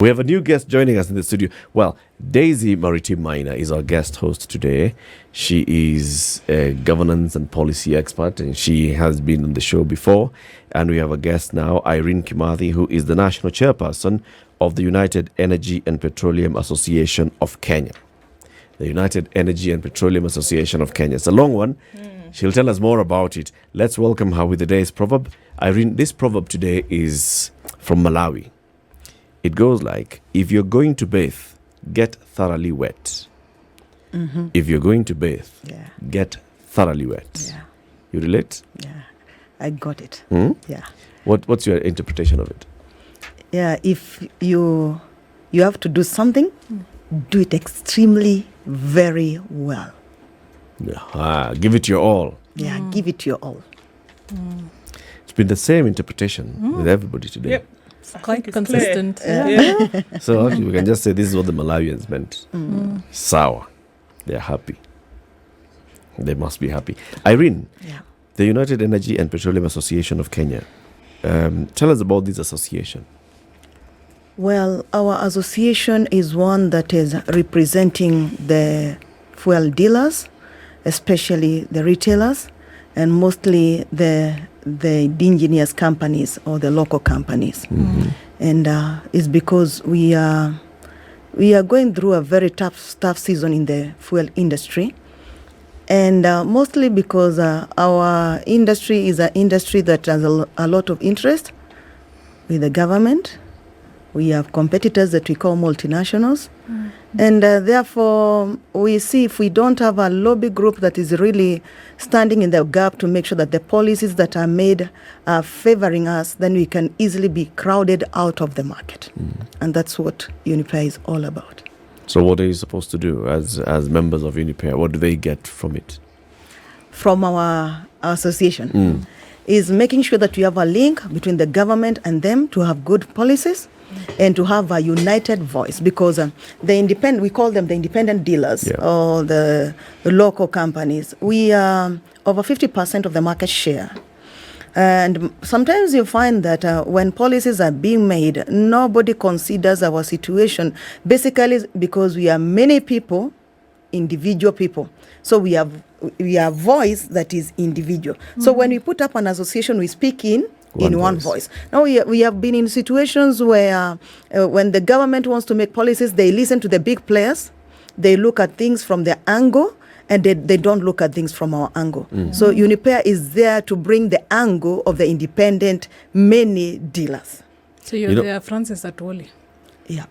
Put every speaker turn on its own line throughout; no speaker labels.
We have a new guest joining us in the studio. Well, Daisy Maritime Miner is our guest host today. She is a governance and policy expert, and she has been on the show before. And we have a guest now, Irene Kimathi, who is the national chairperson of the United Energy and Petroleum Association of Kenya. The United Energy and Petroleum Association of Kenya. It's a long one. She'll tell us more about it. Let's welcome her with the day's proverb. Irene, this proverb today is from Malawi. It goes like, if you're going to bathe, get thoroughly wet.
Mm-hmm.
If you're going to bathe, get thoroughly wet.
Yeah.
You relate?
Yeah, I got it. Yeah.
What's your interpretation of it?
Yeah, if you have to do something, do it extremely very well.
Give it your all.
Yeah, give it your all.
It's been the same interpretation with everybody today.
Yep.
Quite consistent.
So actually we can just say this is what the Malawians meant. Sour. They're happy. They must be happy. Irene, the United Energy and Petroleum Association of Kenya. Tell us about this association.
Well, our association is one that is representing the fuel dealers, especially the retailers, and mostly the indigenous companies or the local companies. And it's because we are going through a very tough season in the fuel industry, and mostly because our industry is an industry that has a lot of interest with the government. We have competitors that we call multinationals. And therefore, we see if we don't have a lobby group that is really standing in the gap to make sure that the policies that are made are favoring us, then we can easily be crowded out of the market. And that's what UNEPEA is all about.
So what are you supposed to do as members of UNEPEA? What do they get from it?
From our association is making sure that we have a link between the government and them to have good policies and to have a united voice, because we call them the independent dealers or the local companies. We are over 50% of the market share. And sometimes you find that when policies are being made, nobody considers our situation, basically because we are many people, individual people. So we have voice that is individual. So when we put up an association, we speak in one voice. Now we have been in situations where when the government wants to make policies, they listen to the big players, they look at things from their angle, and they don't look at things from our angle. So UNEPEA is there to bring the angle of the independent many dealers.
So you're there, Francis Atwoli.
Yeah.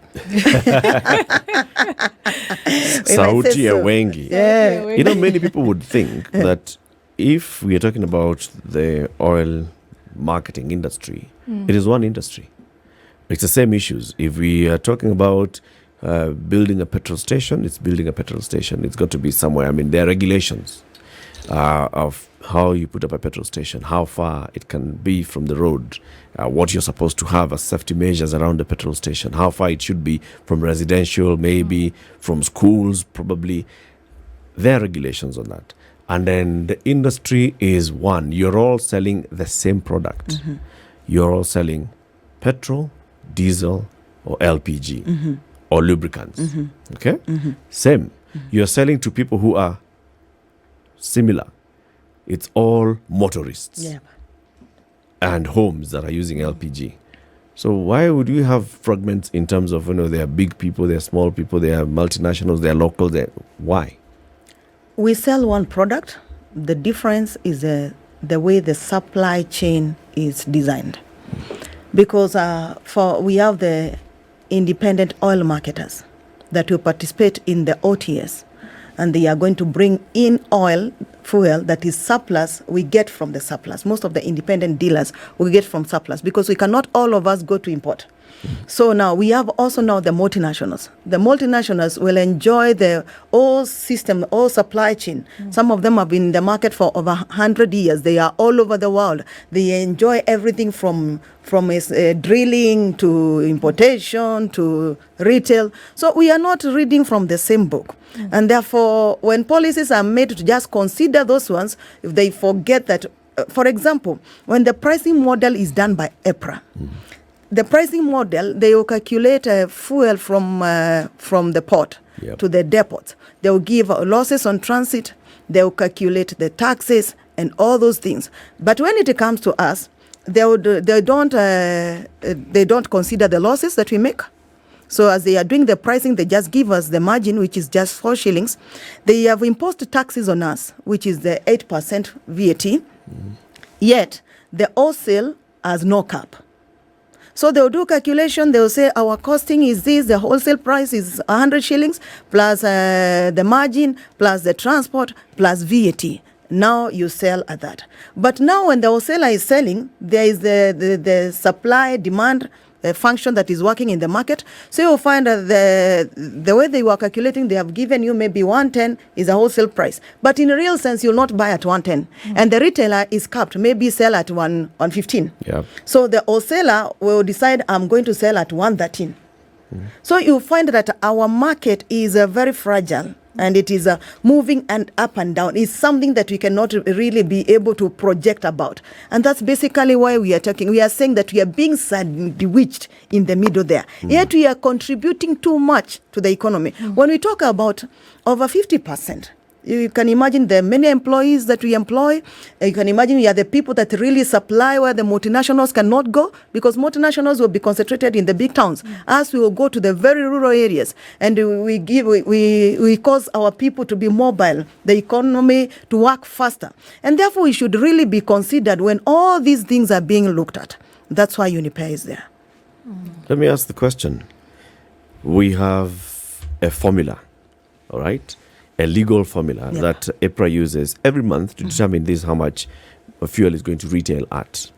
Sauti ya wengi.
Yeah.
You know, many people would think that if we are talking about the oil marketing industry, it is one industry. It's the same issues. If we are talking about building a petrol station, it's building a petrol station. It's got to be somewhere. I mean, there are regulations of how you put up a petrol station, how far it can be from the road, what you're supposed to have as safety measures around the petrol station, how far it should be from residential, maybe from schools, probably. There are regulations on that. And then the industry is one. You're all selling the same product. You're all selling petrol, diesel, or LPG, or lubricants. Okay? Same. You're selling to people who are similar. It's all motorists and homes that are using LPG. So why would we have fragments in terms of, there are big people, there are small people, there are multinationals, there are locals, why?
We sell one product. The difference is the way the supply chain is designed. Because we have the independent oil marketers that will participate in the OTS, and they are going to bring in fuel that is surplus. We get from the surplus. Most of the independent dealers will get from surplus, because we cannot all of us go to import. So now we have also now the multinationals. The multinationals will enjoy the whole system, all supply chain. Some of them have been in the market for over 100 years. They are all over the world. They enjoy everything from drilling to importation to retail. So we are not reading from the same book. And therefore, when policies are made to just consider those ones, if they forget that, for example, when the pricing model is done by EPRA, the pricing model, they will calculate fuel from the port to the depot. They will give losses on transit. They will calculate the taxes and all those things. But when it comes to us, they don't consider the losses that we make. So as they are doing the pricing, they just give us the margin, which is just 4 shillings. They have imposed taxes on us, which is the 8% VAT. Yet the wholesale has no cap. So they'll do calculation. They'll say our costing is this. The wholesale price is 100 shillings plus the margin plus the transport plus VAT. Now you sell at that. But now when the wholesaler is selling, there is the supply demand function that is working in the market. So you'll find that the way they were calculating, they have given you maybe 110 is a wholesale price. But in a real sense, you'll not buy at 110. And the retailer is capped, maybe sell at 115.
Yeah.
So the wholesaler will decide, I'm going to sell at 113. So you'll find that our market is very fragile. And it is moving and up and down. It's something that we cannot really be able to project about. And that's basically why we are talking. We are saying that we are being sandwiched in the middle there. Yet we are contributing too much to the economy. When we talk about over 50%, you can imagine the many employees that we employ. You can imagine we are the people that really supply where the multinationals cannot go, because multinationals will be concentrated in the big towns. As we will go to the very rural areas, and we cause our people to be mobile, the economy to work faster. And therefore we should really be considered when all these things are being looked at. That's why UNEPEA is there.
Let me ask the question. We have a formula, all right? A legal formula that EPRA uses every month to determine this, how much fuel is going to retail at.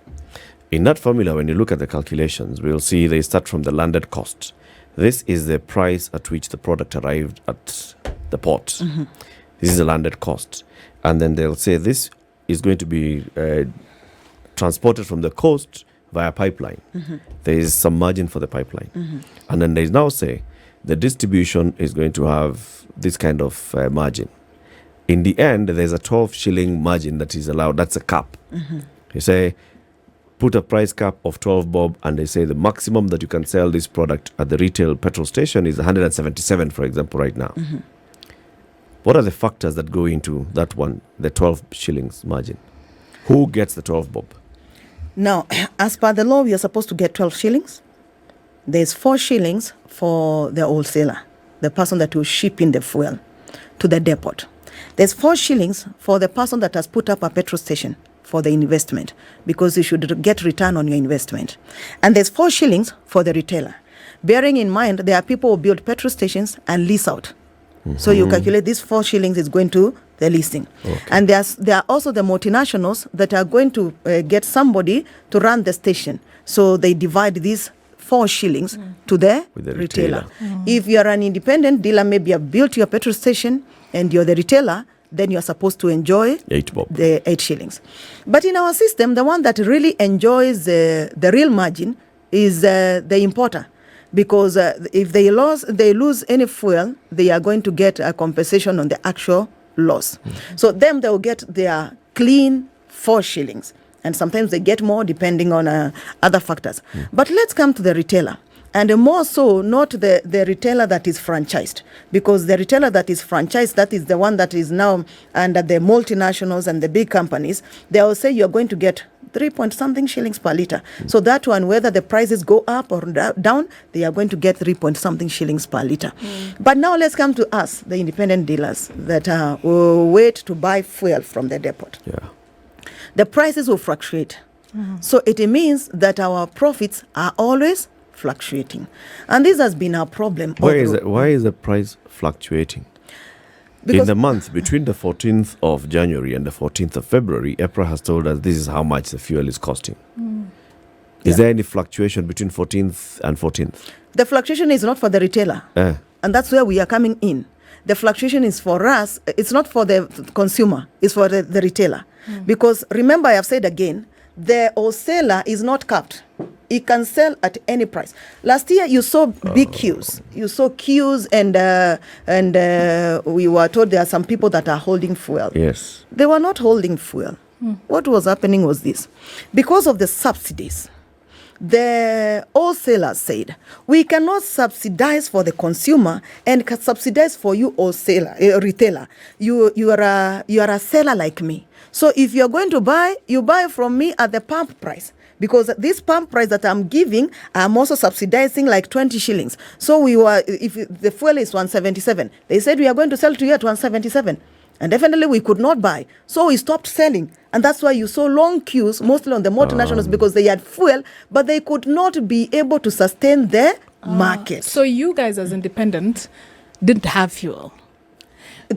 In that formula, when you look at the calculations, we'll see they start from the landed cost. This is the price at which the product arrived at the port. This is the landed cost. And then they'll say this is going to be transported from the coast via pipeline. There is some margin for the pipeline. And then they now say the distribution is going to have this kind of margin. In the end, there's a 12 shilling margin that is allowed. That's a cap. You say, put a price cap of 12 bob, and they say the maximum that you can sell this product at the retail petrol station is 177, for example, right now. What are the factors that go into that one, the 12 shillings margin? Who gets the 12 bob?
Now, as per the law, we are supposed to get 12 shillings. There's 4 shillings for the wholesaler, the person that will ship in the fuel to the depot. There's 4 shillings for the person that has put up a petrol station for the investment, because you should get return on your investment. And there's 4 shillings for the retailer. Bearing in mind, there are people who build petrol stations and lease out. So you calculate this 4 shillings is going to the leasing. And there are also the multinationals that are going to get somebody to run the station. So they divide these 4 shillings to the retailer. If you are an independent dealer, maybe you have built your petrol station and you're the retailer, then you're supposed to enjoy
8 bob.
The 8 shillings. But in our system, the one that really enjoys the real margin is the importer. Because if they lose any fuel, they are going to get a compensation on the actual loss. So them, they will get their clean 4 shillings. And sometimes they get more depending on other factors. But let's come to the retailer. And more so, not the retailer that is franchised. Because the retailer that is franchised, that is the one that is now under the multinationals and the big companies. They will say you're going to get 3-point-something shillings per litre. So that one, whether the prices go up or down, they are going to get 3-point-something shillings per litre. But now let's come to us, the independent dealers that will wait to buy fuel from the depot. The prices will fluctuate. So it means that our profits are always fluctuating. And this has been our problem.
Why is the price fluctuating? Because in the month between the 14th of January and the 14th of February, EPRA has told us this is how much the fuel is costing. Is there any fluctuation between 14th and 14th?
The fluctuation is not for the retailer. And that's where we are coming in. The fluctuation is for us. It's not for the consumer. It's for the retailer. Because remember, I have said again, the wholesaler is not capped. It can sell at any price. Last year, you saw big queues. You saw queues, and we were told there are some people that are holding fuel.
Yes.
They were not holding fuel. What was happening was this. Because of the subsidies, the wholesalers said, we cannot subsidize for the consumer and subsidize for you wholesaler, retailer. You are a seller like me. So if you're going to buy, you buy from me at the pump price. Because this pump price that I'm giving, I'm also subsidizing like 20 shillings. So if the fuel is 177, they said we are going to sell to you at 177. And definitely we could not buy. So we stopped selling. And that's why you saw long queues, mostly on the multinationals, because they had fuel, but they could not be able to sustain their market.
So you guys as independent didn't have fuel?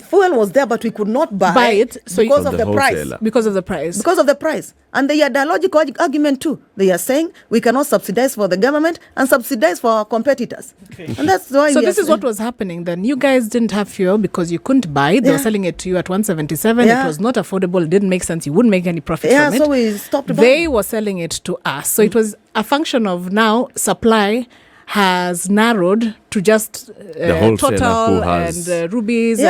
Fuel was there, but we could not buy
it
because of the price.
Because of the price.
Because of the price. And they had a logical argument too. They are saying we cannot subsidize for the government and subsidize for our competitors.
Okay.
And that's why.
So this is what was happening then. You guys didn't have fuel because you couldn't buy it. They were selling it to you at 177. It was not affordable. It didn't make sense. You wouldn't make any profit from it.
So we stopped buying.
They were selling it to us. So it was a function of now supply has narrowed to just Total and Rubies,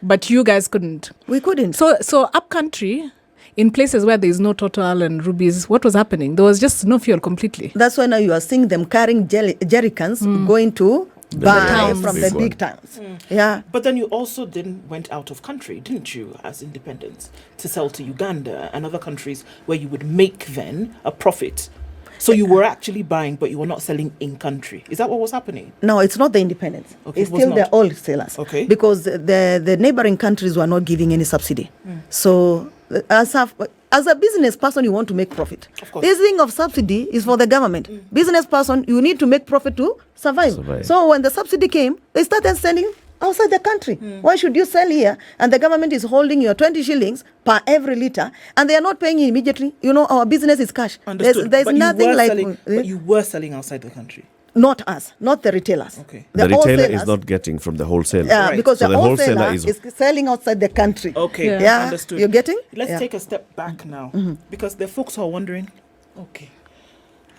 but you guys couldn't.
We couldn't.
So up country, in places where there is no Total and Rubies, what was happening? There was just no fuel completely.
That's why now you are seeing them carrying jerrycans going to buy from the big towns. Yeah.
But then you also went out of country, didn't you, as independents, to sell to Uganda and other countries where you would make then a profit. So you were actually buying, but you were not selling in country. Is that what was happening?
No, it's not the independents.
Okay,
it's still the wholesalers.
Okay.
Because the neighboring countries were not giving any subsidy. So as a business person, you want to make profit.
Of course.
This thing of subsidy is for the government. Business person, you need to make profit to survive. So when the subsidy came, they started selling outside the country. Why should you sell here? And the government is holding your 20 shillings per every litre, and they are not paying you immediately. You know, our business is cash.
Understood.
There's nothing like...
But you were selling outside the country.
Not us, not the retailers.
Okay.
The retailer is not getting from the wholesaler.
Yeah,
Right.
because
So
the wholesaler is selling outside the country.
Okay,
Yeah,
understood.
you're getting?
Let's take a step back now, because the folks are wondering, okay,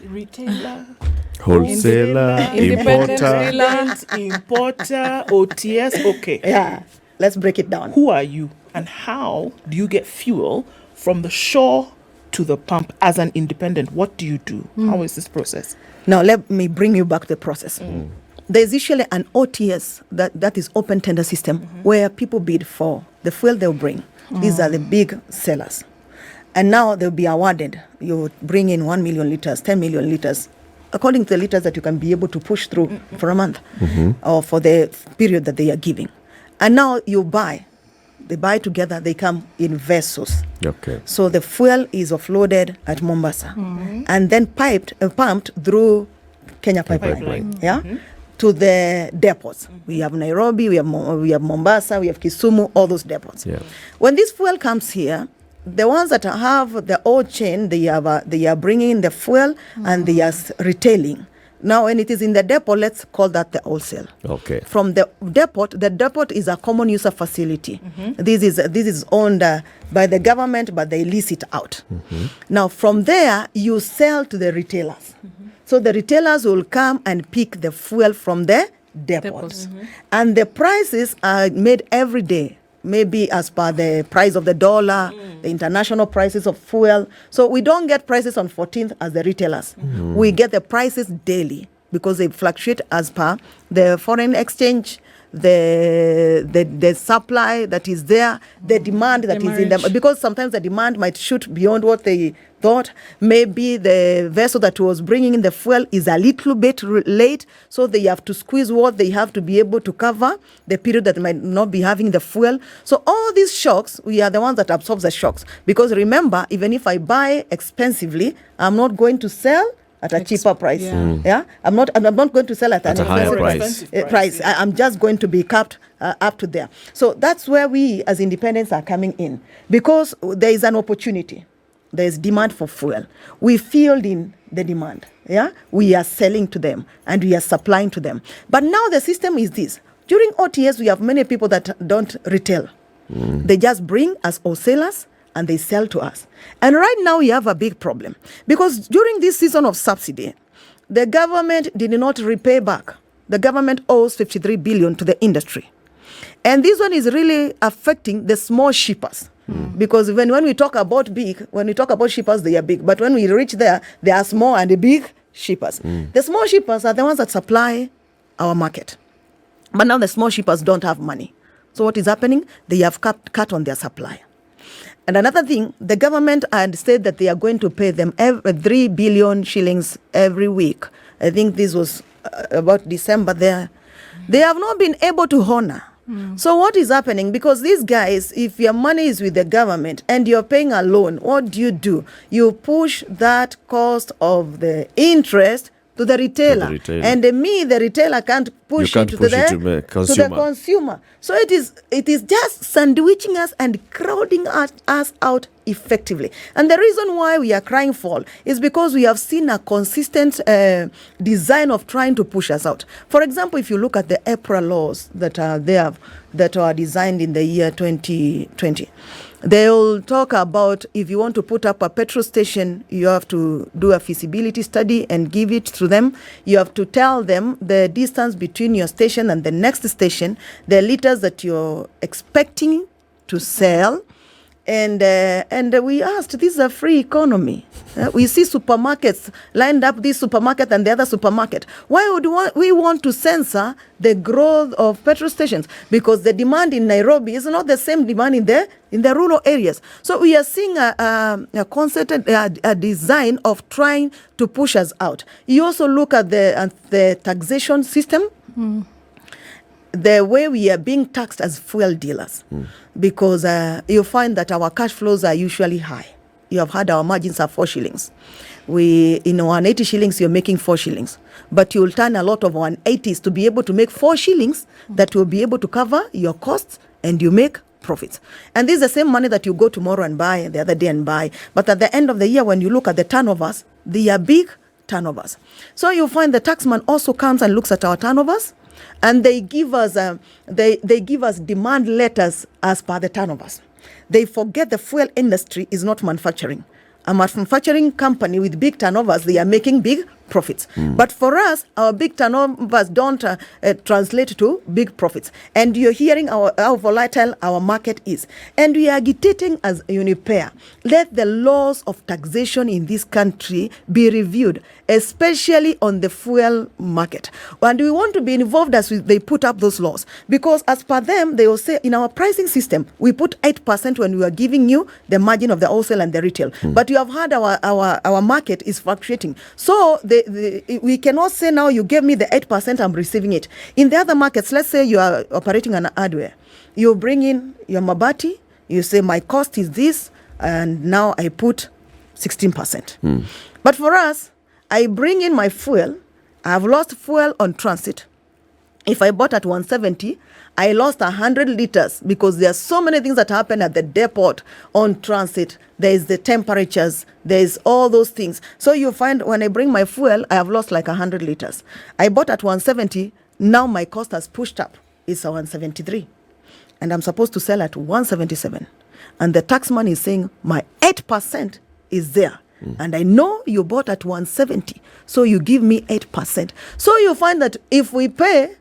retailer,
wholesaler,
Independent
importer, OTS, okay.
Yeah, let's break it down.
Who are you and how do you get fuel from the shore to the pump as an independent? What do you do? How is this process?
Now, let me bring you back to the process. There's usually an OTS, that is open tender system, where people bid for the fuel they'll bring. These are the big sellers. And now they'll be awarded. You bring in 1 million liters, 10 million liters, according to the liters that you can be able to push through for a month or for the period that they are giving. And now you buy. They buy together, they come in vessels.
Okay.
So the fuel is offloaded at Mombasa and then pumped through Kenya Pipeline. Yeah? To the depots. We have Nairobi, we have Mombasa, we have Kisumu, all those depots.
Yeah.
When this fuel comes here, the ones that have the old chain, they are bringing in the fuel and they are retailing. Now, when it is in the depot, let's call that the wholesale.
Okay.
From the depot is a common user facility. This is owned by the government, but they lease it out. Now, from there, you sell to the retailers. So the retailers will come and pick the fuel from the depots. And the prices are made every day, maybe as per the price of the dollar, the international prices of fuel. So we don't get prices on 14th as the retailers. We get the prices daily because they fluctuate as per the foreign exchange, the supply that is there, the demand that is in them. Because sometimes the demand might shoot beyond what they thought. Maybe the vessel that was bringing in the fuel is a little bit late, so they have to squeeze what they have to be able to cover the period that might not be having the fuel. So all these shocks, we are the ones that absorb the shocks. Because remember, even if I buy expensively, I'm not going to sell at a cheaper price. I'm not going to sell at
a higher price.
I'm just going to be capped up to there. So that's where we as independents are coming in, because there is an opportunity. There is demand for fuel. We field in the demand. We are selling to them and we are supplying to them. But now the system is this. During OTS, we have many people that don't retail. They just bring as wholesalers and they sell to us. And right now we have a big problem, because during this season of subsidy, the government did not repay back. The government owes 53 billion to the industry. And this one is really affecting the small shippers. Because when we talk about shippers, they are big. But when we reach there, they are small and the big shippers. The small shippers are the ones that supply our market. But now the small shippers don't have money. So what is happening? They have cut on their supply. And another thing, the government had said that they are going to pay them 3 billion shillings every week. I think this was about December there. They have not been able to honor. So what is happening? Because these guys, if your money is with the government and you're paying a loan, what do? You push that cost of the interest to the retailer. And the retailer can't push it to the consumer. So it is just sandwiching us and crowding us out effectively. And the reason why we are crying foul is because we have seen a consistent design of trying to push us out. For example, if you look at the EPRA laws that are there, that are designed in the year 2020, they'll talk about if you want to put up a petrol station, you have to do a feasibility study and give it to them. You have to tell them the distance between your station and the next station, the liters that you're expecting to sell. And we asked, this is a free economy. We see supermarkets lined up, this supermarket and the other supermarket. Why would we want to censor the growth of petrol stations? Because the demand in Nairobi is not the same demand in the rural areas. So we are seeing a concerted design of trying to push us out. You also look at the taxation system. The way we are being taxed as fuel dealers, because you find that our cash flows are usually high. You have had our margins are 4 shillings. In 180 shillings, you're making 4 shillings. But you'll turn a lot of 180s to be able to make 4 shillings that will be able to cover your costs, and you make profits. And this is the same money that you go tomorrow and buy, the other day and buy. But at the end of the year, when you look at the turnovers, they are big turnovers. So you find the taxman also comes and looks at our turnovers, and they give us demand letters as per the turnovers. They forget the fuel industry is not manufacturing. A manufacturing company with big turnovers, they are making big profits. But for us, our big turnovers don't translate to big profits. And you're hearing how volatile our market is. And we are agitating as UNEPEA. Let the laws of taxation in this country be reviewed, especially on the fuel market. And we want to be involved as they put up those laws. Because as per them, they will say, in our pricing system, we put 8% when we are giving you the margin of the wholesale and the retail. But you have heard our market is fluctuating. So we cannot say now you gave me the 8%, I'm receiving it. In the other markets, let's say you are operating an hardware. You bring in your mabati, you say my cost is this, and now I put 16%. But for us, I bring in my fuel, I have lost fuel on transit. If I bought at 170, I lost 100 liters because there are so many things that happen at the depot on transit. There is the temperatures, there is all those things. So you find when I bring my fuel, I have lost like 100 liters. I bought at 170, now my cost has pushed up. It's 173. And I'm supposed to sell at 177. And the taxman is saying my 8% is there. And I know you bought at 170, so you give me 8%. So you find that if we pay,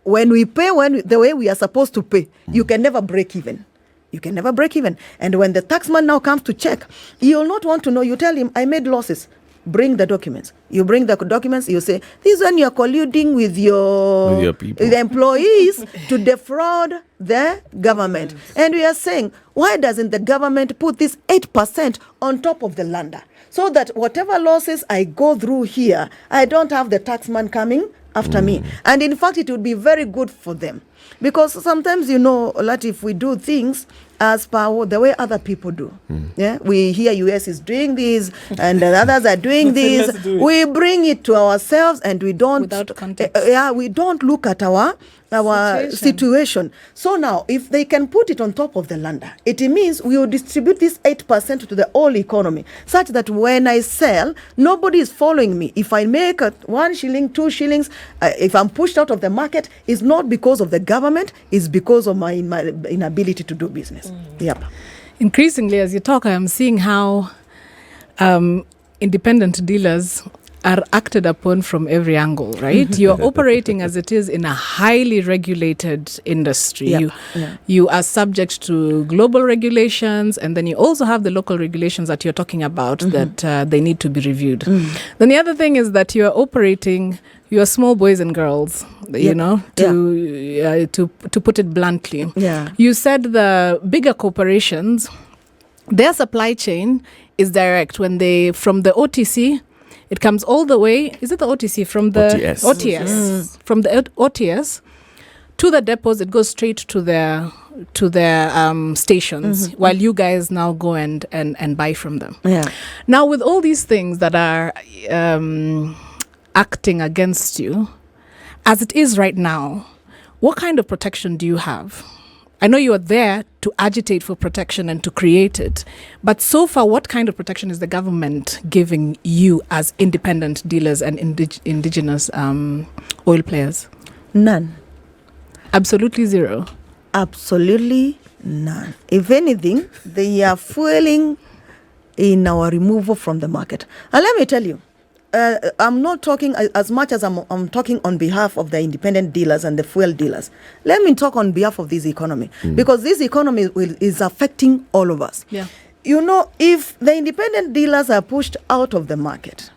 the way we are supposed to pay, you can never break even. You can never break even. And when the taxman now comes to check, he will not want to know. You tell him, I made losses. Bring the documents. You bring the documents, you say, this is when you're colluding with your people, with the employees to defraud the government. And we are saying, why doesn't the government put this 8% on top of the lander? So that whatever losses I go through here, I don't have the taxman coming after me. And in fact, it would be very good for them. Because sometimes, that if we do things as per the way other people do. Yeah, we hear US is doing this and the others are doing this. We bring it to ourselves and we don't.
Without context.
We don't look at our situation. So now, if they can put it on top of the lander, it means we will distribute this 8% to the whole economy, such that when I sell, nobody is following me. If I make 1 shilling, 2 shillings, if I'm pushed out of the market, it's not because of the government, it's because of my inability to do business. Yep.
Increasingly, as you talk, I am seeing how independent dealers are acted upon from every angle, right? You're operating as it is in a highly regulated industry. You are subject to global regulations, and then you also have the local regulations that you're talking about that they need to be reviewed. Then the other thing is that you are operating, you are small boys and girls, you know, to put it bluntly. You said the bigger corporations, their supply chain is direct. When they, from the OTC, it comes all the way, is it the OTC? From the OTS. From the OTS to the depots, it goes straight to their stations, while you guys now go and buy from them. Now, with all these things that are acting against you, as it is right now, what kind of protection do you have? I know you are there to agitate for protection and to create it, but so far, what kind of protection is the government giving you as independent dealers and indigenous oil players?
None.
Absolutely zero.
Absolutely none. If anything, they are fueling in our removal from the market. And let me tell you, I'm not talking as much as I'm talking on behalf of the independent dealers and the fuel dealers. Let me talk on behalf of this economy, because this economy is affecting all of us. You know, if the independent dealers are pushed out of the market,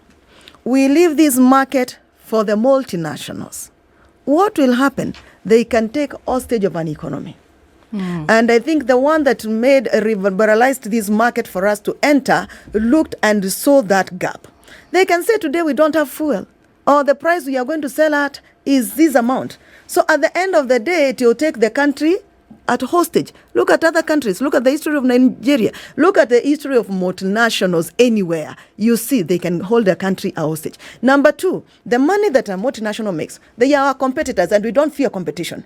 we leave this market for the multinationals. What will happen? They can take hostage of an economy. And I think the one that liberalized this market for us to enter looked and saw that gap. They can say today we don't have fuel, or the price we are going to sell at is this amount. So at the end of the day, it will take the country at hostage. Look at other countries. Look at the history of Nigeria. Look at the history of multinationals anywhere. You see, they can hold a country a hostage. Number two, the money that a multinational makes, they are our competitors, and we don't fear competition.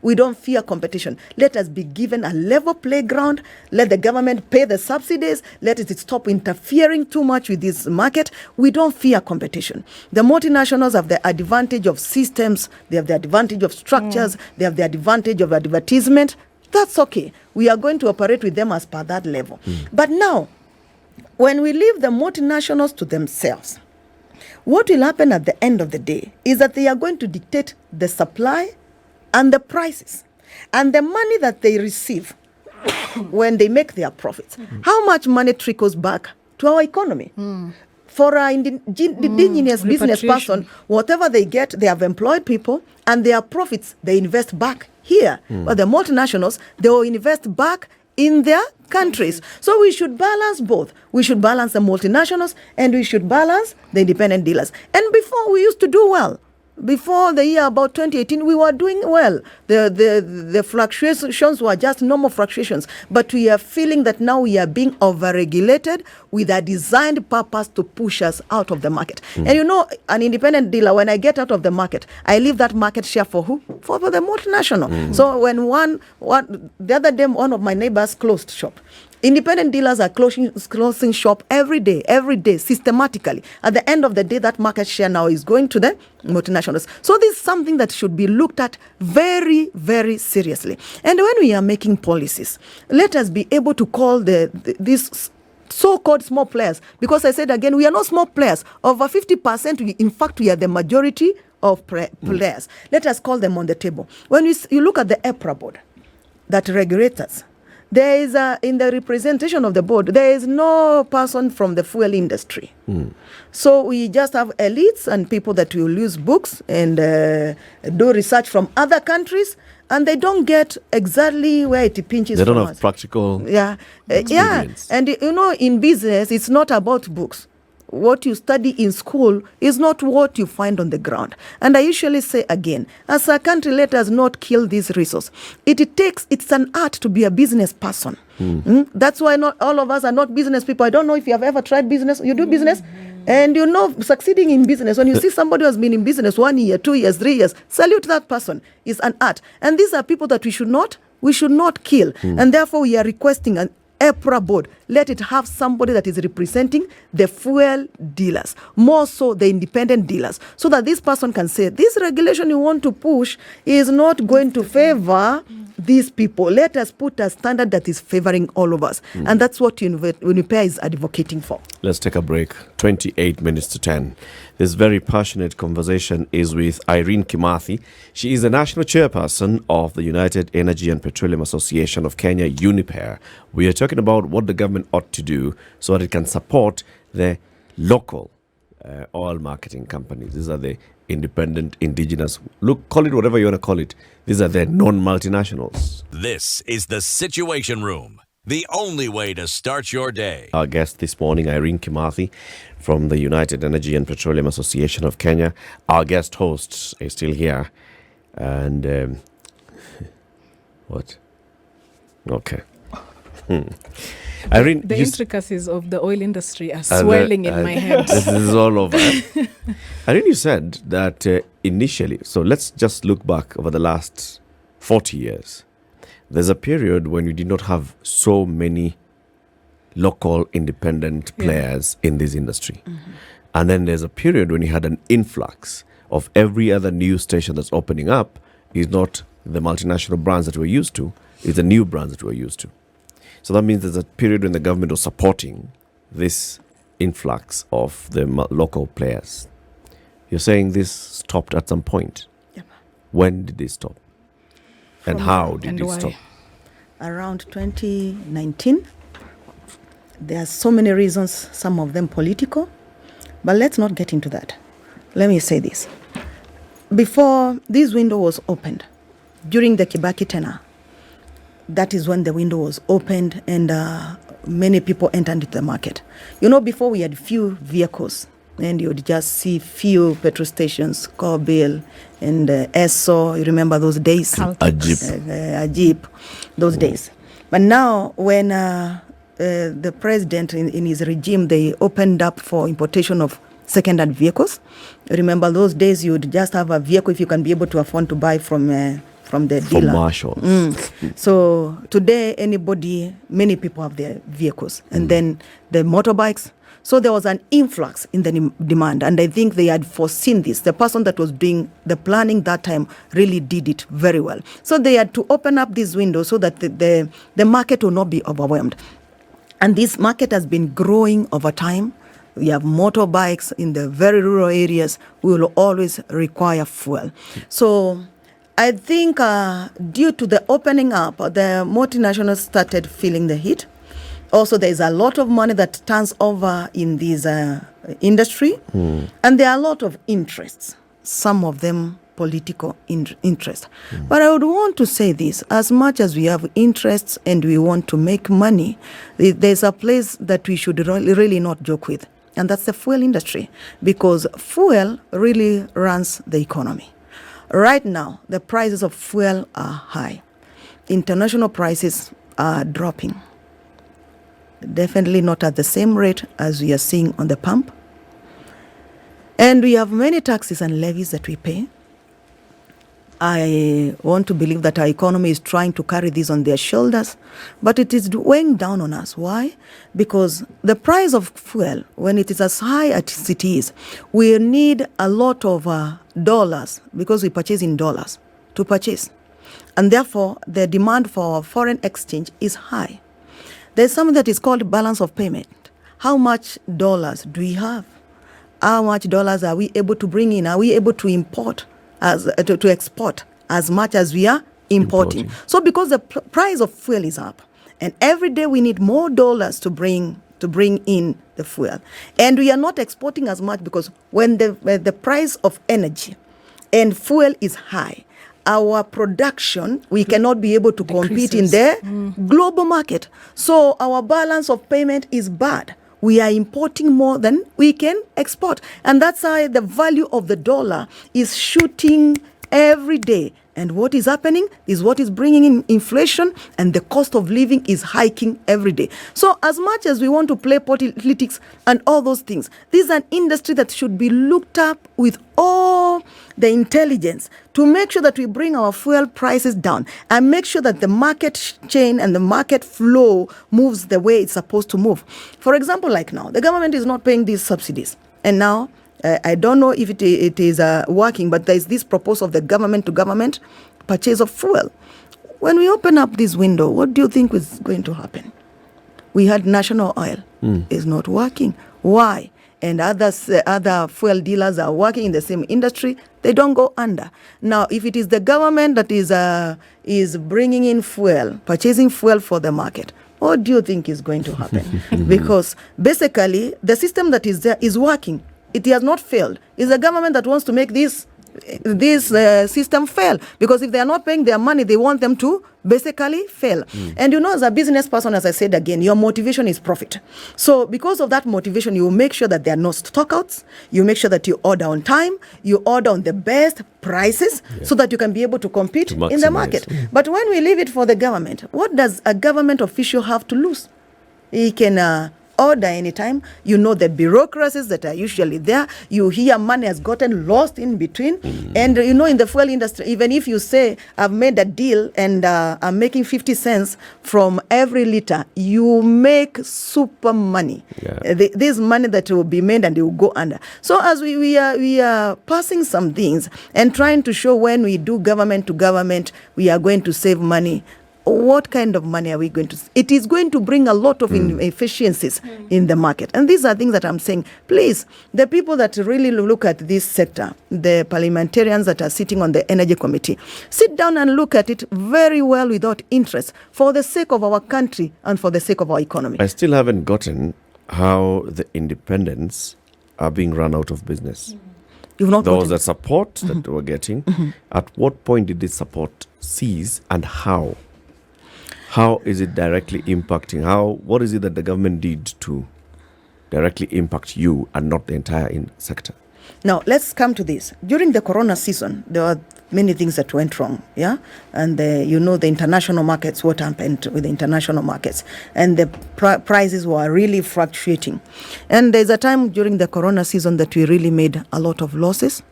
We don't fear competition. Let us be given a level playground. Let the government pay the subsidies. Let it stop interfering too much with this market. We don't fear competition. The multinationals have the advantage of systems. They have the advantage of structures. They have the advantage of advertisement. That's okay. We are going to operate with them as per that level. But now, when we leave the multinationals to themselves, what will happen at the end of the day is that they are going to dictate the supply and the prices and the money that they receive when they make their profits. How much money trickles back to our economy? For an indigenous business person, whatever they get, they have employed people, and their profits, they invest back here. But the multinationals, they will invest back in their countries. So we should balance both. We should balance the multinationals, and we should balance the independent dealers. And before, we used to do well. Before the year about 2018, we were doing well. The fluctuations were just normal fluctuations. But we are feeling that now we are being overregulated with a designed purpose to push us out of the market. And you know, an independent dealer, when I get out of the market, I leave that market share for who? For the multinational. So when the other day, one of my neighbors closed shop. Independent dealers are closing shop every day, systematically. At the end of the day, that market share now is going to the multinationals. So this is something that should be looked at very, very seriously. And when we are making policies, let us be able to call these so-called small players, because I said again, we are not small players. Over 50%, in fact, we are the majority of players. Let us call them on the table. When you look at the EPRA board that regulates us, there is in the representation of the board, there is no person from the fuel industry. So we just have elites and people that will use books and do research from other countries, and they don't get exactly where it pinches.
They don't
from
have
us.
practical
experience. And you know, in business, it's not about books. What you study in school is not what you find on the ground. And I usually say again, as a country, let us not kill this resource. It's an art to be a business person. That's why not all of us are not business people. I don't know if you have ever tried business. You do business? And you know, succeeding in business, when you see somebody who has been in business 1 year, 2 years, 3 years, salute that person. It's an art. And these are people that we should not kill. And therefore, we are requesting an EPRA board, let it have somebody that is representing the fuel dealers, more so the independent dealers, so that this person can say, this regulation you want to push is not going to favor these people. Let us put a standard that is favoring all of us. And that's what UNEPEA is advocating for.
Let's take a break. 28 minutes to 10. This very passionate conversation is with Irene Kimathi. She is the national chairperson of the United Energy and Petroleum Association of Kenya, UNEPEA. We are talking about what the government ought to do so that it can support the local oil marketing companies. These are the independent, indigenous, look, call it whatever you want to call it. These are the non-multinationals.
This is the Situation Room, the only way to start your day.
Our guest this morning, Irene Kimathi from the United Energy and Petroleum Association of Kenya. Our guest host is still here. And what? Okay. Irene,
The intricacies of the oil industry are swelling in my head.
This is all over. Irene, you said that initially, so let's just look back over the last 40 years. There's a period when you did not have so many local independent players in this industry. And then there's a period when you had an influx of every other news station that's opening up is not the multinational brands that we're used to, it's the new brands that we're used to. So that means there's a period when the government was supporting this influx of the local players. You're saying this stopped at some point.
Yep.
When did this stop? And how did it stop?
Around 2019. There are so many reasons, some of them political, but let's not get into that. Let me say this. Before this window was opened, during the Kibaki tenure, that is when the window was opened and many people entered into the market. You know, before we had few vehicles and you would just see few petrol stations, Corbill and Esso. You remember those days?
A
Jeep, those days. But now when the president in his regime, they opened up for importation of second-hand vehicles. Remember those days you would just have a vehicle if you can be able to afford to buy from the dealer.
From Marshall.
So today, many people have their vehicles. And then the motorbikes. So there was an influx in the demand. And I think they had foreseen this. The person that was doing the planning that time really did it very well. So they had to open up this window so that the market will not be overwhelmed. And this market has been growing over time. We have motorbikes in the very rural areas. We will always require fuel. So I think due to the opening up, the multinationals started feeling the heat. Also, there is a lot of money that turns over in this industry. And there are a lot of interests, some of them political interest. But I would want to say this, as much as we have interests and we want to make money, there's a place that we should really not joke with. And that's the fuel industry, because fuel really runs the economy. Right now, the prices of fuel are high. International prices are dropping. Definitely not at the same rate as we are seeing on the pump. And we have many taxes and levies that we pay. I want to believe that our economy is trying to carry this on their shoulders, but it is weighing down on us. Why? Because the price of fuel, when it is as high as it is, we need a lot of dollars, because we purchase in dollars, to purchase. And therefore, the demand for foreign exchange is high. There's something that is called balance of payment. How much dollars do we have? How much dollars are we able to bring in? Are we able to import? To export as much as we are importing. So because the price of fuel is up, and every day we need more dollars to bring in the fuel, and we are not exporting as much, because when the price of energy and fuel is high, our production, we cannot be able to compete in the global market. So our balance of payment is bad. We are importing more than we can export. And that's why the value of the dollar is shooting every day. And what is happening is what is bringing in inflation, and the cost of living is hiking every day. So as much as we want to play politics and all those things, this is an industry that should be looked up with all the intelligence to make sure that we bring our fuel prices down and make sure that the market chain and the market flow moves the way it's supposed to move. For example, like now, the government is not paying these subsidies. And now, I don't know if it is working, but there is this proposal of the government to government purchase of fuel. When we open up this window, what do you think is going to happen? We had national oil is not working. Why? And other fuel dealers are working in the same industry. They don't go under. Now, if it is the government that is bringing in fuel, purchasing fuel for the market, what do you think is going to happen? Because basically, the system that is there is working. It has not failed. It's the government that wants to make this system fail, because if they are not paying their money, they want them to basically fail. And as a business person, as I said again, your motivation is profit. So because of that motivation, you make sure that there are no stockouts, you make sure that you order on time, you order on the best prices, so that you can be able to compete in the market. But when we leave it for the government, what does a government official have to lose? He can order anytime. The bureaucracies that are usually there. You hear money has gotten lost in between. And in the fuel industry, even if you say I've made a deal and I'm making 50 cents from every liter, you make super money. This money that will be made and it will go under. So as we are passing some things and trying to show when we do government to government, we are going to save money. What kind of money are we going to? It is going to bring a lot of inefficiencies in the market. And these are things that I'm saying, please, the people that really look at this sector, the parliamentarians that are sitting on the Energy Committee, sit down and look at it very well without interest, for the sake of our country and for the sake of our economy.
I still haven't gotten how the independents are being run out of business.
You've not
There was a support that we're getting. At what point did this support cease, and how? How is it directly impacting? What is it that the government did to directly impact you and not the entire sector?
Now, let's come to this. During the corona season, there were many things that went wrong, And the international markets, what happened with the international markets. And the prices were really fluctuating. And there's a time during the corona season that we really made a lot of losses.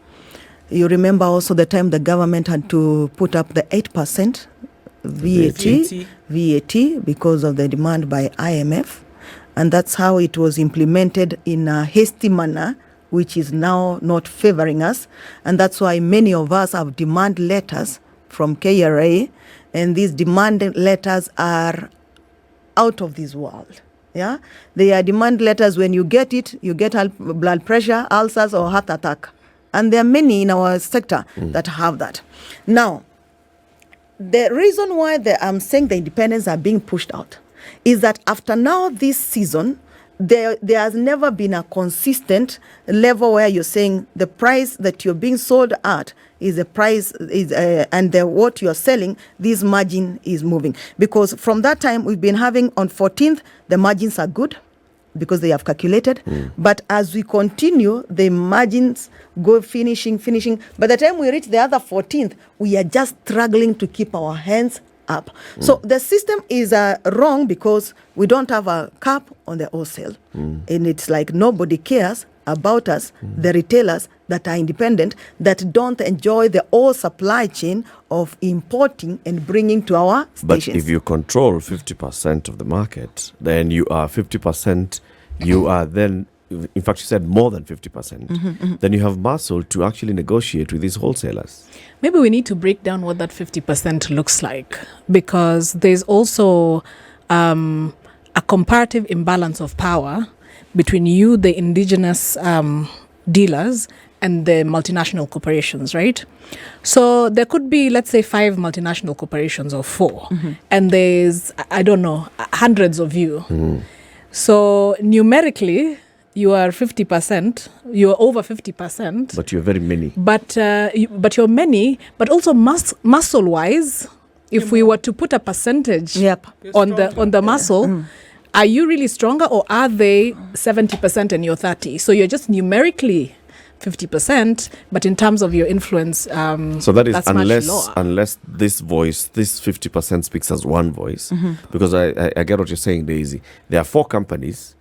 You remember also the time the government had to put up the 8% VAT because of the demand by IMF, and that's how it was implemented in a hasty manner, which is now not favoring us. And that's why many of us have demand letters from KRA, and these demand letters are out of this world. They are demand letters. When you get it, you get blood pressure, ulcers, or heart attack. And there are many in our sector that have that. Now, the reason why I'm saying the independents are being pushed out is that after now this season, there has never been a consistent level where you're saying the price that you're being sold at is the price and what you're selling, this margin is moving. Because from that time, we've been having on 14th, the margins are good because they have calculated. But as we continue, the margins go finishing. By the time we reach the other 14th, we are just struggling to keep our hands up. So the system is wrong because we don't have a cap on the wholesale. And it's like nobody cares about us, the retailers that are independent, that don't enjoy the whole supply chain of importing and bringing to our stations.
But if you control 50% of the market, then you are 50%, you are then, in fact, you said more than 50%, then you have muscle to actually negotiate with these wholesalers.
Maybe we need to break down what that 50% looks like, because there's also a comparative imbalance of power between you, the indigenous dealers, and the multinational corporations, right? So there could be, let's say, 5 multinational corporations or 4, and there's, I don't know, hundreds of you. So numerically, you are 50%, you are over 50%.
But you're very many.
But you're many, but also muscle-wise, if we were to put a percentage on the muscle, are you really stronger, or are they 70% and you're 30? So you're just numerically 50%, but in terms of your influence,
so that is
that's
unless this voice, this 50% speaks as one voice, because I get what you're saying, Daisy. There are 4 companies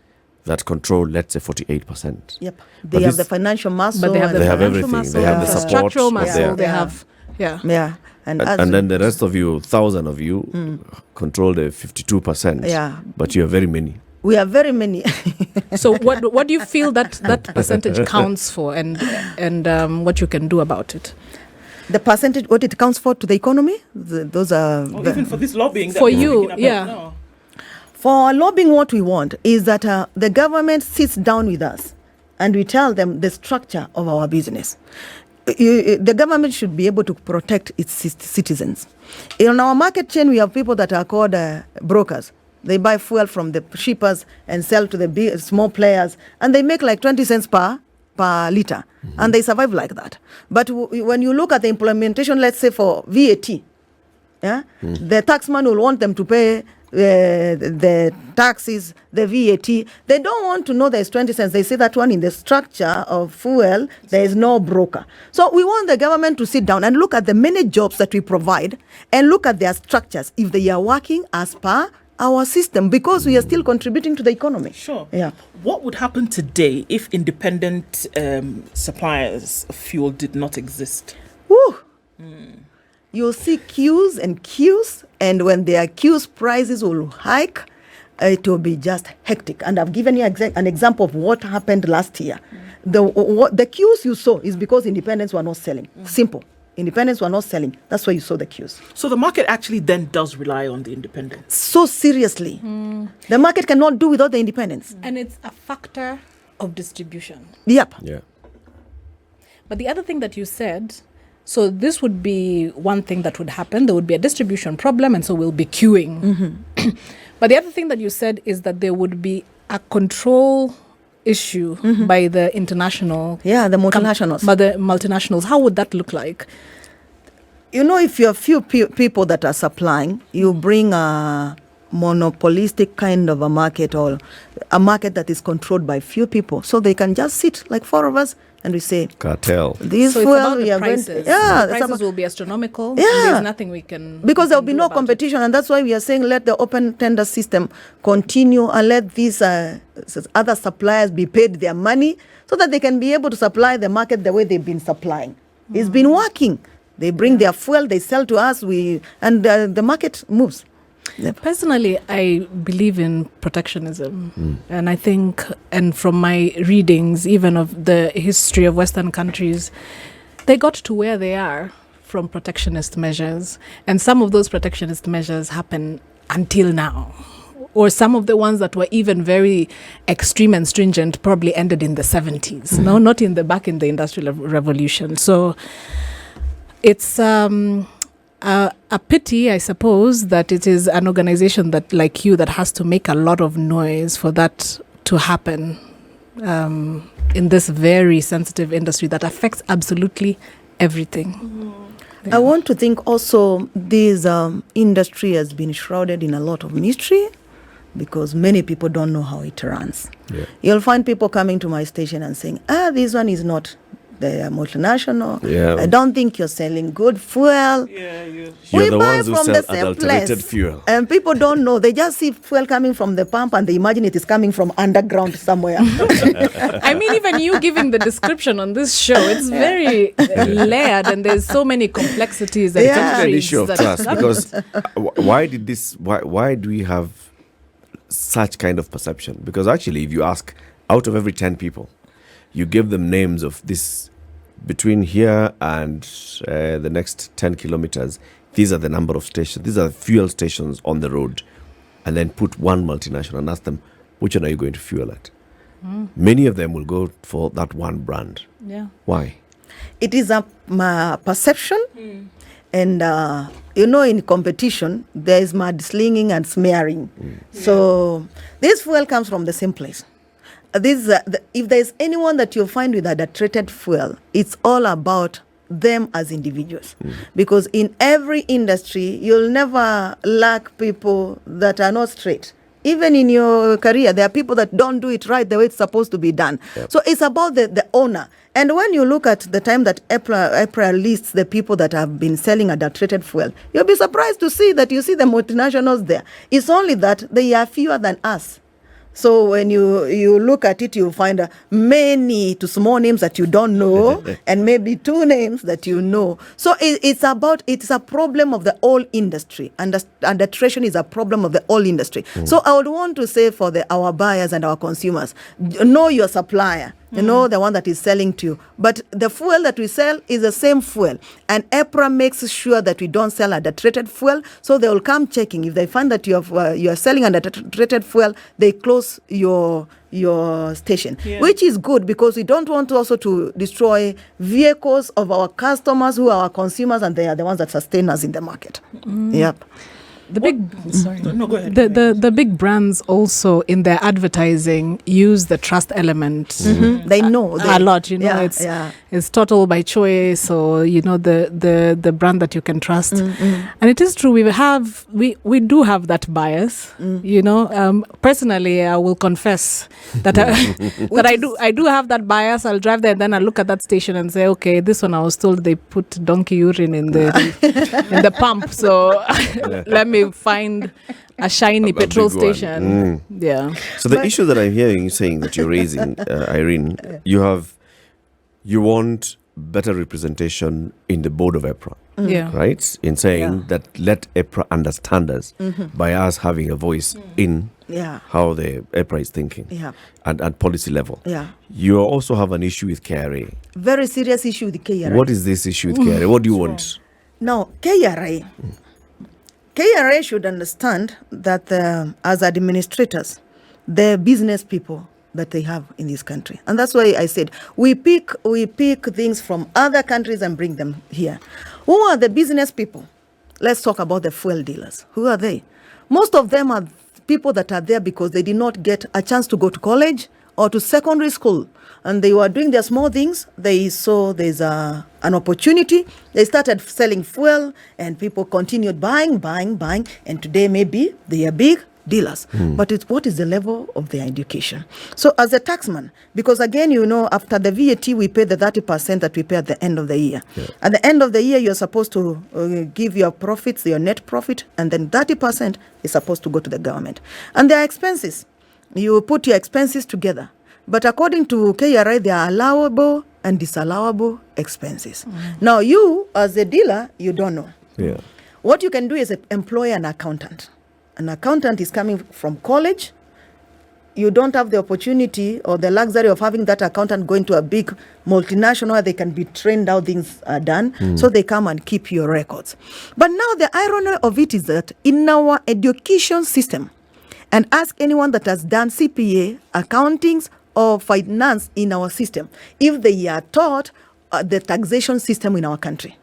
that control, let's say, 48%.
They have the financial muscle.
But they have
everything.
Muscle,
they have the support.
Structural muscle. They have,
And
then the rest of you, 1,000 of you, control the 52%. But you are very many.
We are very many.
So what do you feel that percentage counts for, and what you can do about it?
the percentage, what it counts for to the economy, those are...
Or even for this lobbying. That
For
we're
you,
speaking about
yeah.
now.
For lobbying, what we want is that the government sits down with us and we tell them the structure of our business. The government should be able to protect its citizens. In our market chain, we have people that are called brokers. They buy fuel from the shippers and sell to the big, small players, and they make like 20 cents per liter, and they survive like that. But when you look at the implementation, let's say for VAT, yeah, the taxman will want them to pay the taxes, the VAT. They don't want to know there's 20 cents. They say that one in the structure of fuel, there is no broker. So we want the government to sit down and look at the many jobs that we provide and look at their structures, if they are working as per our system, because we are still contributing to the economy.
Sure.
Yeah.
What would happen today if independent suppliers of fuel did not exist?
Woo. You'll see queues, and when there are queues, prices will hike. It will be just hectic. And I've given you an example of what happened last year. The queues you saw is because independents were not selling. Simple. Independents were not selling. That's why you saw the queues.
So the market actually then does rely on the independents.
So seriously. The market cannot do without the independents.
And it's a factor of distribution.
Yep.
Yeah.
But the other thing that you said, so this would be one thing that would happen. There would be a distribution problem, and so we'll be queuing. But the other thing that you said is that there would be a control issue by the international...
Yeah, the multinationals.
By the multinationals. How would that look like?
You know, if you have few people that are supplying, you bring a monopolistic kind of a market, or a market that is controlled by few people. So they can just sit, like four of us, and we say,
Cartel.
this
So it's
fuel
about
we
the
are going
prices.
to... Yeah,
The
it's
prices
about-
will be astronomical.
Yeah.
And there's nothing we can...
because there will
we
be
can
no
do about it.
competition, and that's why we are saying let the open tender system continue and let these other suppliers be paid their money so that they can be able to supply the market the way they've been supplying. It's been working. They bring their fuel, they sell to us, and the market moves. Yep.
Personally, I believe in protectionism. And I think, and from my readings, even of the history of Western countries, they got to where they are from protectionist measures. And some of those protectionist measures happen until now. Or some of the ones that were even very extreme and stringent probably ended in the 70s. No, not back in the Industrial Revolution. So it's a pity, I suppose, that it is an organization that, like you, that has to make a lot of noise for that to happen in this very sensitive industry that affects absolutely everything.
I want to think also this industry has been shrouded in a lot of mystery because many people don't know how it runs.
Yeah.
You'll find people coming to my station and saying, this one is not the multinational.
Yeah.
I don't think you're selling good fuel.
Yeah,
You're
We
the
buy
ones who
from
sell
the same
adulterated
place.
fuel.
And people don't know. They just see fuel coming from the pump and they imagine it is coming from underground somewhere.
I mean, even you giving the description on this show, it's very layered and there's so many complexities and
Yeah.
It's an
intrigues
issue of
that
trust
happen.
because why do we have such kind of perception? Because actually, if you ask, out of every 10 people, you give them names of this between here and the next 10 kilometers, these are the number of stations, these are fuel stations on the road, and then put one multinational and ask them, which one are you going to fuel at? Many of them will go for that one brand.
Yeah.
Why?
It is a perception. And, in competition, there is mudslinging and smearing. So this fuel comes from the same place. If there's anyone that you'll find with adulterated fuel, it's all about them as individuals. Because in every industry, you'll never lack people that are not straight. Even in your career, there are people that don't do it right the way it's supposed to be done.
Yep.
So it's about the owner. And when you look at the time that EPRA lists the people that have been selling adulterated fuel, you'll be surprised to see that you see the multinationals there. It's only that they are fewer than us. So when you look at it, you'll find many to small names that you don't know and maybe two names that you know. So it's a problem of the whole industry. And adulteration is a problem of the whole industry. So I would want to say for our buyers and our consumers, know your supplier. You know, the one that is selling to you. But the fuel that we sell is the same fuel. And EPRA makes sure that we don't sell adulterated fuel. So they will come checking. If they find that you are selling adulterated fuel, they close your station, which is good because we don't want also to destroy vehicles of our customers who are our consumers, and they are the ones that sustain us in the market. Yep.
The big
No, go ahead.
the big brands also in their advertising use the trust element.
They know
A lot, you know,
Yeah,
it's total by choice, or you know, the brand that you can trust. And it is true, we do have that bias. You know, personally, I will confess that I do have that bias. I'll drive there and then I look at that station and say, okay, this one I was told they put donkey urine in the in the pump, so let me find a shiny petrol
big one.
station. Yeah.
So the issue that I'm hearing you saying that you're raising, Irene, you want better representation in the board of EPRA,
Yeah.
right? In saying that let EPRA understand us by us having a voice in how the EPRA is thinking and at policy level.
Yeah.
You also have an issue with KRA.
Very serious issue with KRA.
What is this issue with KRA? What do you want?
Now, KRA should understand that as administrators, they're business people that they have in this country. And that's why I said we pick things from other countries and bring them here. Who are the business people? Let's talk about the fuel dealers. Who are they? Most of them are people that are there because they did not get a chance to go to college or to secondary school. And they were doing their small things. They saw there's an opportunity. They started selling fuel and people continued buying. And today maybe they are big dealers. But what is the level of their education? So as a taxman, because again, you know, after the VAT, we pay the 30% that we pay at the end of the year. Yeah. At the end of the year, you're supposed to give your profits, your net profit, and then 30% is supposed to go to the government. And their expenses, you put your expenses together. But according to KRA, there are allowable and disallowable expenses. Now, you, as a dealer, you don't know.
Yeah.
What you can do is employ an accountant. An accountant is coming from college. You don't have the opportunity or the luxury of having that accountant going to a big multinational where they can be trained how things are done. So they come and keep your records. But now the irony of it is that in our education system, and ask anyone that has done CPA, accountings, or finance in our system, if they are taught the taxation system in our country.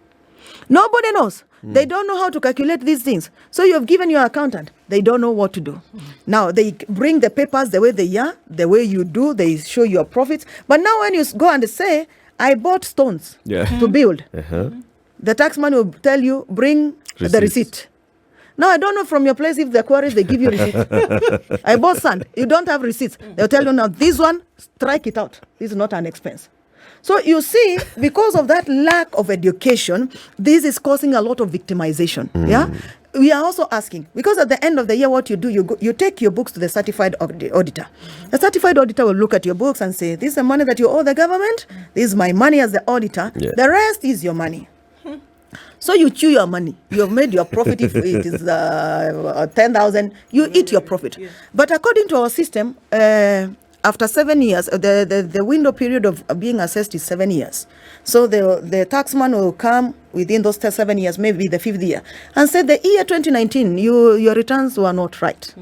Nobody knows. They don't know how to calculate these things. So you have given your accountant. They don't know what to do. Now, they bring the papers the way they are, the way you do. They show your profits. But now when you go and say, I bought stones to build, the taxman will tell you, bring the receipt. Now, I don't know from your place if the quarries, they give you receipts. I bought sand. You don't have receipts. They'll tell you, now, this one, strike it out. This is not an expense. So you see, because of that lack of education, this is causing a lot of victimization. Yeah, we are also asking, because at the end of the year, what you do, you take your books to the certified auditor. The certified auditor will look at your books and say, this is the money that you owe the government. This is my money as the auditor. Yeah. The rest is your money. So you chew your money. You have made your profit. If it is 10,000, you eat your profit. Yeah. But according to our system, after 7 years, the window period of being assessed is 7 years. So the taxman will come within those 7 years, maybe the 5th year, and say the year 2019, your returns were not right.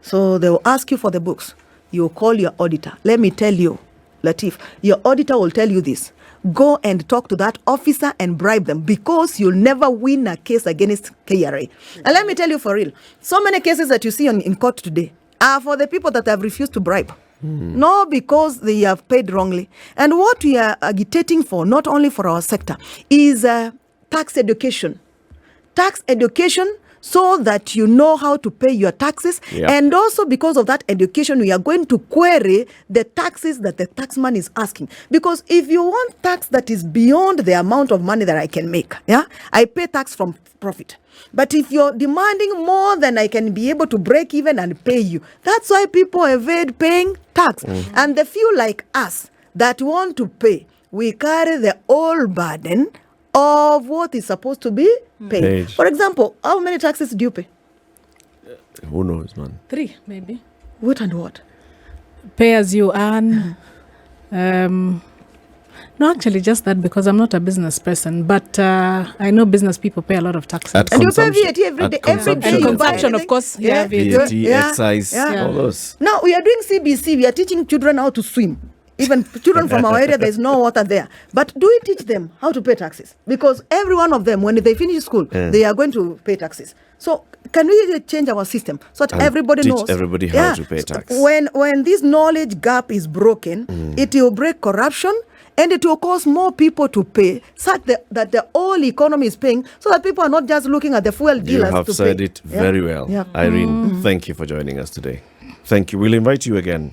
So they will ask you for the books. You will call your auditor. Let me tell you, Latif, your auditor will tell you this. Go and talk to that officer and bribe them, because you'll never win a case against KRA. And let me tell you for real, so many cases that you see in court today are for the people that have refused to bribe. No, because they have paid wrongly. And what we are agitating for, not only for our sector, is tax education. Tax education so that you know how to pay your taxes. Yep. And also because of that education, we are going to query the taxes that the taxman is asking. Because if you want tax that is beyond the amount of money that I can make, I pay tax from profit. But if you're demanding more than I can be able to break even and pay you, that's why people evade paying tax. And the few like us that want to pay, we carry the whole burden of what is supposed to be paid. For example, how many taxes do you pay?
Who knows, man?
3, maybe.
What and what?
Pay as you earn. No, actually, just that because I'm not a business person, but I know business people pay a lot of taxes.
At
And you pay
consumption.
VAT every
At
day. Every
consumption.
day
And
you buy
consumption, of
anything.
course.
Yeah.
VAT,
Yeah.
excise,
Yeah.
all those.
Now we are doing CBC. We are teaching children how to swim. Even children from our area, there is no water there. But do we teach them how to pay taxes? Because every one of them, when they finish school, they are going to pay taxes. So can we change our system so that
And
everybody
teach
knows
everybody how to pay tax.
When this knowledge gap is broken, it will break corruption. And it will cause more people to pay, such that the whole economy is paying, so that people are not just looking at the fuel
You
dealers
have
to
said
pay.
it very well.
Yeah.
Irene, thank you for joining us today. Thank you. We'll invite you again.